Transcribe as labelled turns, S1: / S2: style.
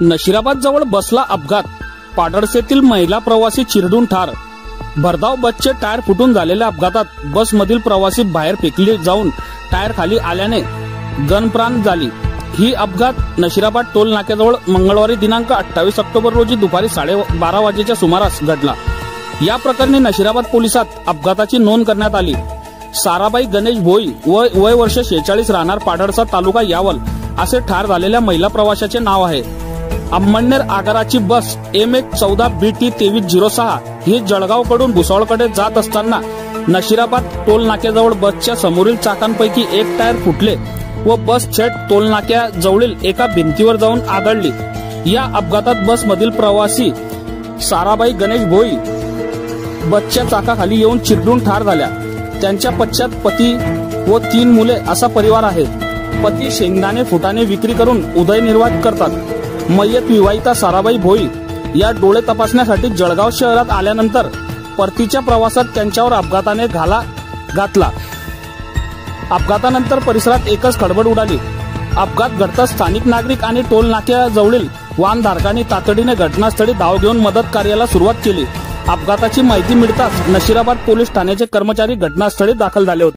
S1: नशिराबाद जवळ बसला अपघात, पाडळसेतील महिला प्रवासी चिरडून ठार। भरधाव बसचे टायर फुटून झालेल्या अपघातात बसमधील प्रवासी बाहेर फेकले जाऊन टायर खाली आल्याने गणप्राण झाली। ही अपघात नशिराबाद टोल नाक्याजवळ मंगळवारी दिनांक 28 ऑक्टोबर रोजी दुपारी 12:30 वाजेच्या सुमारास घडला। या प्रकरणी नशिराबाद पोलिसात अपघाताची नोंद करण्यात आली। साराबाई गणेश भोई वय वर्ष 46 राहणार पाडळसा तालुका यावल असे ठार झालेल्या महिला प्रवाशाचे नाव आहे। अम्मनेर आगाराची बस MH14BT 2306 ही जळगावकडून भुसावळकडे जात असताना नशिराबाद टोल नाक्याजवळ बसच्या समोरील चाकांपैकी एक टायर फुटले व बस थेट टोल नाक्याजवळील एका भिंतीवर जाऊन आदळली। या अपघातात बसमधील प्रवासी साराबाई गणेश भोई बसच्या चाकाखाली येऊन चिरडून ठार झाल्या। त्यांच्या पश्चात पती व 3 मुले असा परिवार आहे। पती शेंगदाणे फुटाणे विक्री करून उदयनिर्वाह करतात। मयत विवाहिता साराबाई भोई या डोळे तपासण्यासाठी जळगाव शहरात आल्यानंतर परतीच्या प्रवासात त्यांच्यावर अपघाताने घाला घातला। अपघातानंतर परिसरात एकच खळबळ उडाली। अपघात घडताच स्थानिक नागरिक आणि टोल नाक्याजवळील वाहनधारकांनी तातडीने घटनास्थळी धाव घेऊन मदत कार्याला सुरुवात केली। अपघाताची माहिती मिळताच नशिराबाद पोलीस ठाण्याचे कर्मचारी घटनास्थळी दाखल झाले होते।